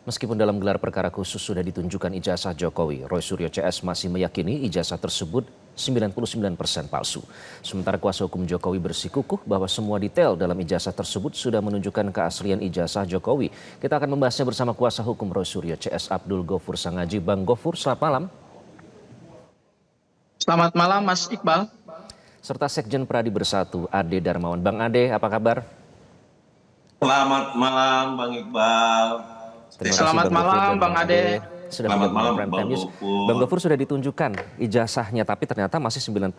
Meskipun dalam gelar perkara khusus sudah ditunjukkan ijazah Jokowi, Roy Suryo CS masih meyakini ijazah tersebut 99% palsu. Sementara kuasa hukum Jokowi bersikukuh bahwa semua detail dalam ijazah tersebut sudah menunjukkan keaslian ijazah Jokowi. Kita akan membahasnya bersama kuasa hukum Roy Suryo CS Abdul Ghafur Sangaji. Bang Ghafur, selamat malam. Selamat malam Mas Iqbal. Serta Sekjen Pradi Bersatu, Ade Darmawan. Bang Ade, apa kabar? Selamat malam Bang Iqbal. Selamat malam Bang Ade. Sudah Selamat malam Prime Bang Time News. Ghafur. Bang Ghafur sudah ditunjukkan ijazahnya, tapi ternyata masih 99%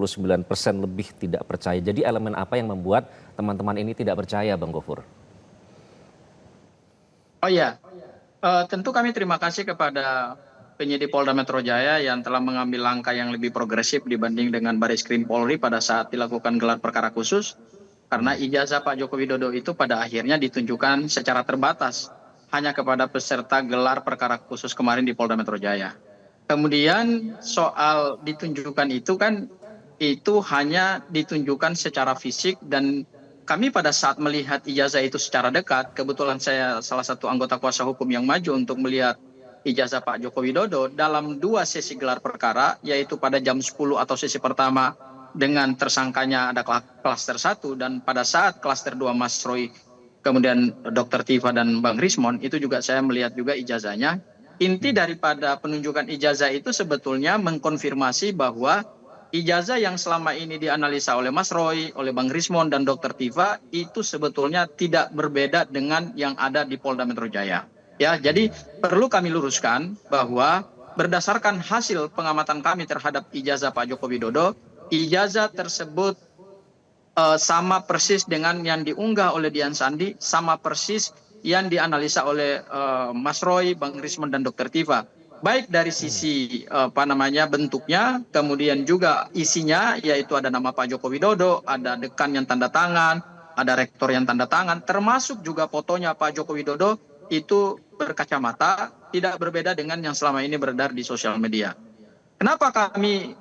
lebih tidak percaya. Jadi elemen apa yang membuat teman-teman ini tidak percaya, Bang Ghafur? Oh iya, tentu kami terima kasih kepada penyidik Polda Metro Jaya yang telah mengambil langkah yang lebih progresif dibanding dengan Bareskrim Polri pada saat dilakukan gelar perkara khusus. Karena ijazah Pak Joko Widodo itu pada akhirnya ditunjukkan secara terbatas hanya kepada peserta gelar perkara khusus kemarin di Polda Metro Jaya. Kemudian soal ditunjukkan itu kan itu hanya ditunjukkan secara fisik, dan kami pada saat melihat ijazah itu secara dekat, kebetulan saya salah satu anggota kuasa hukum yang maju untuk melihat ijazah Pak Joko Widodo dalam 2 sesi gelar perkara, yaitu pada jam 10 atau sesi pertama dengan tersangkanya ada klaster 1, dan pada saat klaster 2 Mas Roy, kemudian Dr. Tifa dan Bang Rismon, itu juga saya melihat juga ijazahnya. Inti daripada penunjukan ijazah itu sebetulnya mengkonfirmasi bahwa ijazah yang selama ini dianalisa oleh Mas Roy, oleh Bang Rismon dan Dr. Tifa itu sebetulnya tidak berbeda dengan yang ada di Polda Metro Jaya. Ya, jadi perlu kami luruskan bahwa berdasarkan hasil pengamatan kami terhadap ijazah Pak Joko Widodo, ijazah tersebut sama persis dengan yang diunggah oleh Dian Sandi, sama persis yang dianalisa oleh Mas Roy, Bang Rismon dan Dr. Tifa. Baik dari sisi bentuknya, kemudian juga isinya, yaitu ada nama Pak Joko Widodo, ada dekan yang tanda tangan, ada rektor yang tanda tangan, termasuk juga fotonya Pak Joko Widodo itu berkacamata, tidak berbeda dengan yang selama ini beredar di sosial media. Kenapa kami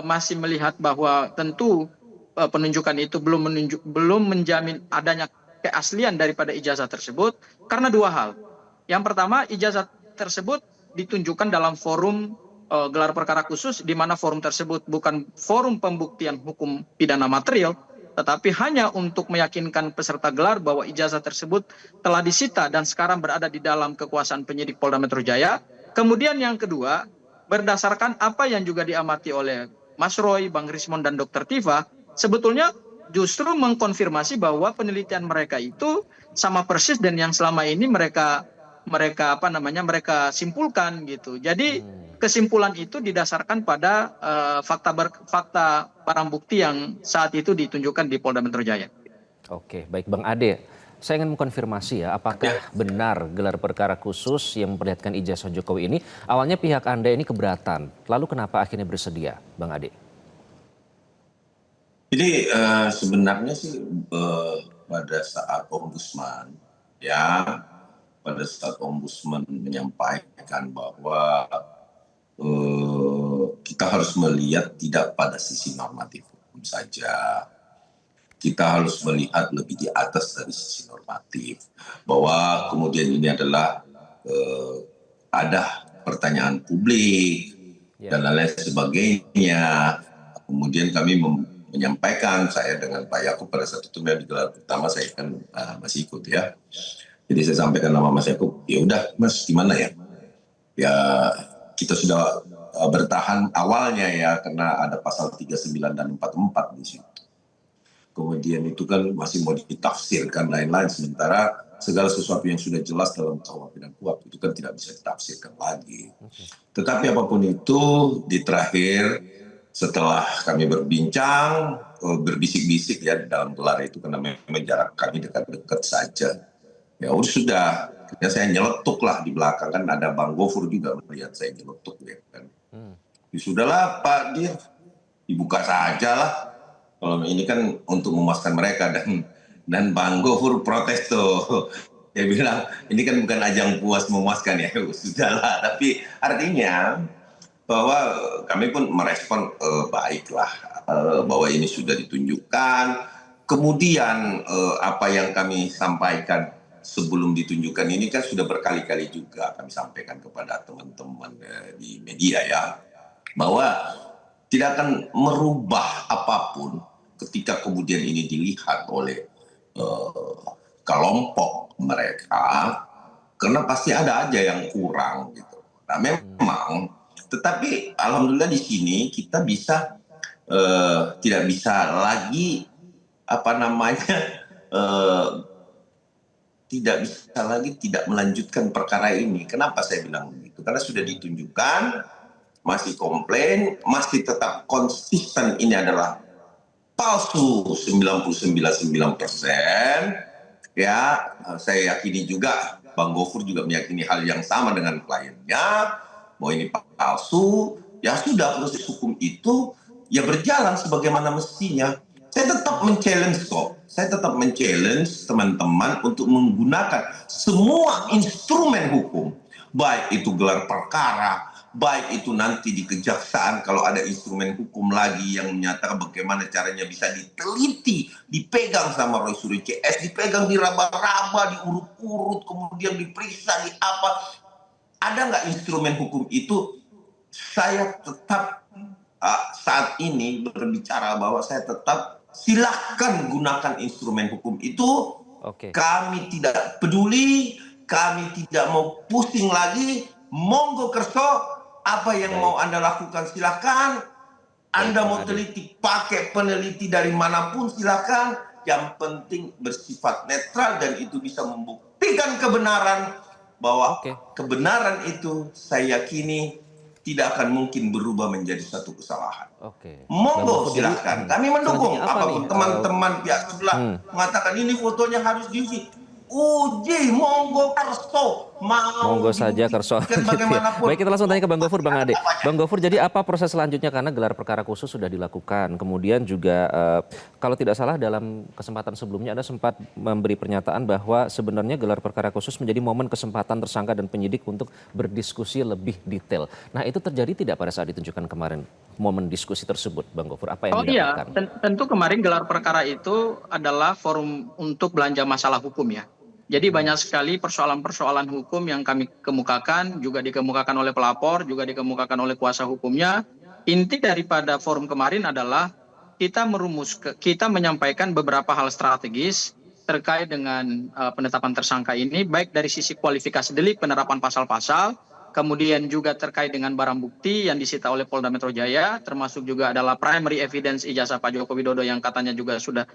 masih melihat bahwa tentu penunjukan itu belum menjamin adanya keaslian daripada ijazah tersebut? Karena 2 hal. Yang pertama, ijazah tersebut ditunjukkan dalam forum gelar perkara khusus, di mana forum tersebut bukan forum pembuktian hukum pidana material, tetapi hanya untuk meyakinkan peserta gelar bahwa ijazah tersebut telah disita dan sekarang berada di dalam kekuasaan penyidik Polda Metro Jaya. Kemudian yang kedua, berdasarkan apa yang juga diamati oleh Mas Roy, Bang Rismon dan Dr. Tifa, sebetulnya justru mengkonfirmasi bahwa penelitian mereka itu sama persis dan yang selama ini mereka simpulkan gitu. Jadi kesimpulan itu didasarkan pada fakta barang bukti yang saat itu ditunjukkan di Polda Metro Jaya. Oke, baik Bang Ade. Saya ingin mengkonfirmasi ya, apakah benar gelar perkara khusus yang memperlihatkan ijazah Jokowi ini, awalnya pihak Anda ini keberatan, lalu kenapa akhirnya bersedia, Bang Ade? Jadi sebenarnya sih pada saat Ombudsman menyampaikan bahwa kita harus melihat tidak pada sisi normatif hukum saja. Kita harus melihat lebih di atas dari sisi normatif, bahwa kemudian ini adalah ada pertanyaan publik dan lain-lain sebagainya. Kemudian kami menyampaikan, saya dengan Pak Yakub pada saat itu di gelar pertama saya kan masih ikut ya. Jadi saya sampaikan nama Mas Yakub, ya udah Mas gimana ya? Ya kita sudah bertahan awalnya ya, karena ada pasal 39 dan 44 di situ. Kemudian itu kan masih mau ditafsirkan lain-lain, sementara segala sesuatu yang sudah jelas dalam KUHP dan KUHP itu kan tidak bisa ditafsirkan lagi. Tetapi apapun itu, di terakhir setelah kami berbincang, berbisik-bisik ya di dalam gelar itu, karena memang jarak kami dekat-dekat saja. Ya sudah, ya saya nyeletuk lah di belakang, kan ada Bang Ghafur juga melihat saya nyeletuk ya kan. Ya sudahlah Pak Dir, dibuka saja lah. Kalau ini kan untuk memuaskan mereka, dan Bang Ghafur protes tuh. Dia bilang ini kan bukan ajang puas memuaskan ya, sudahlah. Tapi artinya bahwa kami pun merespon baiklah, bahwa ini sudah ditunjukkan. Kemudian apa yang kami sampaikan sebelum ditunjukkan ini kan sudah berkali-kali juga kami sampaikan kepada teman-teman di media ya, bahwa tidak akan merubah apapun ketika kemudian ini dilihat oleh kelompok mereka, karena pasti ada aja yang kurang gitu. Nah memang, tetapi alhamdulillah di sini kita bisa tidak bisa lagi tidak bisa lagi tidak melanjutkan perkara ini. Kenapa saya bilang begitu? Karena sudah ditunjukkan, masih komplain, masih tetap konsisten ini adalah palsu 99,9%. Ya, saya yakini juga, Bang Gofur juga meyakini hal yang sama dengan kliennya, bahwa ini palsu. Ya sudah, proses hukum itu ya berjalan sebagaimana mestinya. Saya tetap men-challenge kok. Saya tetap men-challenge teman-teman untuk menggunakan semua instrumen hukum. Baik itu gelar perkara, baik itu nanti di kejaksaan kalau ada instrumen hukum lagi yang menyatakan bagaimana caranya bisa diteliti, dipegang sama Roy Suryo CS, dipegang, diraba-raba, diurut-urut, kemudian diperiksa, di apa. Ada nggak instrumen hukum itu? Saya tetap saat ini berbicara bahwa saya tetap silahkan gunakan instrumen hukum itu. Kami tidak peduli, kami tidak mau pusing lagi. Monggo kerso, apa yang mau Anda lakukan silahkan. Anda mau teliti, pakai peneliti dari manapun silahkan. Yang penting bersifat netral dan itu bisa membuktikan kebenaran, bahwa kebenaran itu saya yakini tidak akan mungkin berubah menjadi satu kesalahan. Monggo silahkan, kami mendukung apapun teman-teman pihak sebelah mengatakan ini fotonya harus diuji. Uji, monggo kerso, monggo saja kerso. Baik, kita langsung tanya ke Bang Gofur, Bang Ade. Bang Gofur, jadi apa proses selanjutnya, karena gelar perkara khusus sudah dilakukan. Kemudian juga kalau tidak salah dalam kesempatan sebelumnya Anda sempat memberi pernyataan bahwa sebenarnya gelar perkara khusus menjadi momen kesempatan tersangka dan penyidik untuk berdiskusi lebih detail. Nah, itu terjadi tidak pada saat ditunjukkan kemarin momen diskusi tersebut, Bang Gofur? Apa yang didapatkan? Tentu kemarin gelar perkara itu adalah forum untuk belanja masalah hukum ya. Jadi banyak sekali persoalan-persoalan hukum yang kami kemukakan, juga dikemukakan oleh pelapor, juga dikemukakan oleh kuasa hukumnya. Inti daripada forum kemarin adalah kita menyampaikan beberapa hal strategis terkait dengan penetapan tersangka ini, baik dari sisi kualifikasi delik, penerapan pasal-pasal, kemudian juga terkait dengan barang bukti yang disita oleh Polda Metro Jaya, termasuk juga adalah primary evidence ijazah Pak Joko Widodo yang katanya juga sudah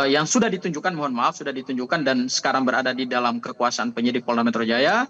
yang sudah ditunjukkan, sudah ditunjukkan dan sekarang berada di dalam kekuasaan penyidik Polda Metro Jaya,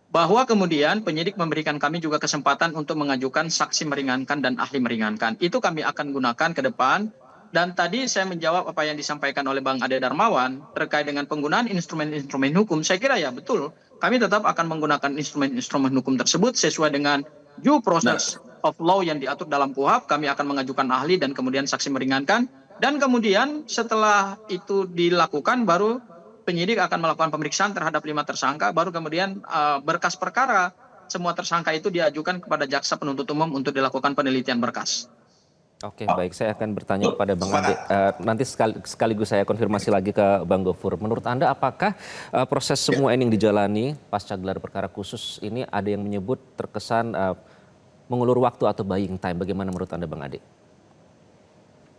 bahwa kemudian penyidik memberikan kami juga kesempatan untuk mengajukan saksi meringankan dan ahli meringankan. Itu kami akan gunakan ke depan. Dan tadi saya menjawab apa yang disampaikan oleh Bang Ade Darmawan terkait dengan penggunaan instrumen-instrumen hukum. Saya kira ya betul, kami tetap akan menggunakan instrumen-instrumen hukum tersebut sesuai dengan due process of law yang diatur dalam KUHP. Kami akan mengajukan ahli dan kemudian saksi meringankan. Dan kemudian setelah itu dilakukan, baru penyidik akan melakukan pemeriksaan terhadap 5 tersangka. Baru kemudian berkas perkara semua tersangka itu diajukan kepada jaksa penuntut umum untuk dilakukan penelitian berkas. Oke, baik. Saya akan bertanya kepada Bang Ade. Nanti sekaligus saya konfirmasi lagi ke Bang Gofur. Menurut Anda, apakah proses semua ini yang dijalani pasca gelar perkara khusus ini ada yang menyebut terkesan mengulur waktu atau buying time? Bagaimana menurut Anda, Bang Ade?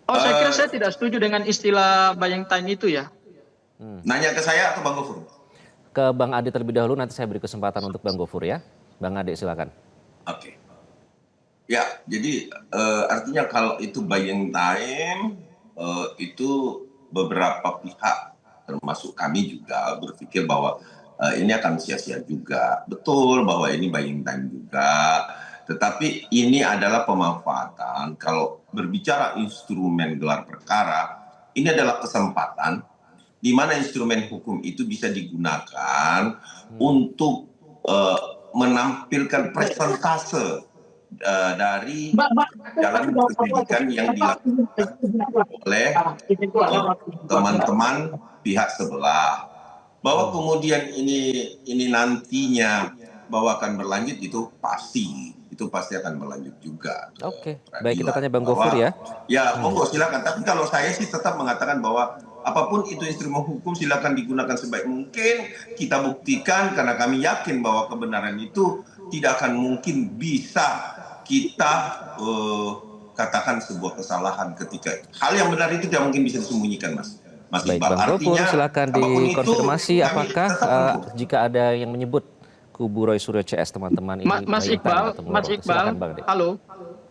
Saya kira saya tidak setuju dengan istilah buying time itu ya. Nanya ke saya atau Bang Gofur? Ke Bang Ade terlebih dahulu, nanti saya beri kesempatan untuk Bang Gofur ya. Bang Ade, silakan. Oke. Ya, jadi artinya kalau itu buying time, itu beberapa pihak termasuk kami juga berpikir bahwa ini akan sia-sia juga. Betul bahwa ini buying time juga, tetapi ini adalah pemanfaatan. Kalau berbicara instrumen gelar perkara, ini adalah kesempatan di mana instrumen hukum itu bisa digunakan untuk menampilkan presentase dari jalan pendidikan yang dilakukan oleh teman-teman pihak sebelah. Bahwa kemudian ini nantinya bahwa akan berlanjut, itu pasti akan berlanjut juga. Oke, baik, kita tanya Bang Gofur ya. Ya, monggo silakan. Tapi kalau saya sih tetap mengatakan bahwa apapun itu instrumen hukum silakan digunakan sebaik mungkin. Kita buktikan karena kami yakin bahwa kebenaran itu tidak akan mungkin bisa kita katakan sebuah kesalahan ketika hal yang benar itu tidak mungkin bisa disembunyikan, Mas. Mas Baik, Iqbal. Bang Gofur, Artinya silakan apapun itu, dikonfirmasi kami apakah tetap mendukung. jika ada yang menyebut kubu Roy Suryo CS teman-teman ini Mas buying time Iqbal, atau Mas melorot. Iqbal, Silakan Bang Ade. halo.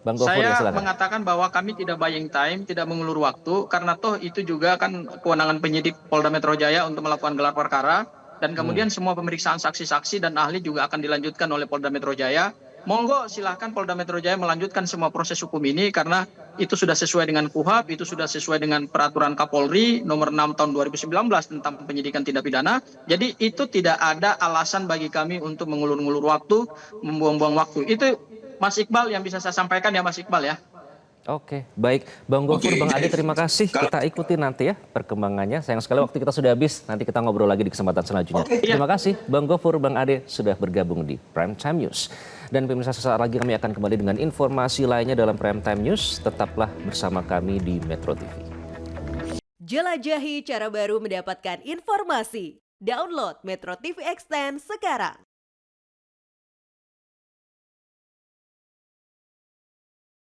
Bang Gofur ya, Saya silakan. mengatakan bahwa kami tidak buying time, tidak mengulur waktu, karena toh itu juga kan kewenangan penyidik Polda Metro Jaya untuk melakukan gelar perkara, dan kemudian semua pemeriksaan saksi-saksi dan ahli juga akan dilanjutkan oleh Polda Metro Jaya. Monggo silahkan Polda Metro Jaya melanjutkan semua proses hukum ini karena itu sudah sesuai dengan KUHP, itu sudah sesuai dengan peraturan Kapolri nomor 6 tahun 2019 tentang penyidikan tindak pidana. Jadi itu tidak ada alasan bagi kami untuk mengulur-ngulur waktu, membuang-buang waktu. Itu Mas Iqbal yang bisa saya sampaikan ya Mas Iqbal ya. Oke, baik. Bang Gofur, Oke, Bang Ade, jadi terima kasih. Kita ikuti nanti ya perkembangannya. Sayang sekali waktu kita sudah habis. Nanti kita ngobrol lagi di kesempatan selanjutnya. Oke. Terima kasih Bang Gofur, Bang Ade sudah bergabung di Prime Time News. Dan pemirsa, sesaat lagi kami akan kembali dengan informasi lainnya dalam Prime Time News. Tetaplah bersama kami di Metro TV. Jelajahi cara baru mendapatkan informasi. Download Metro TV Extend sekarang.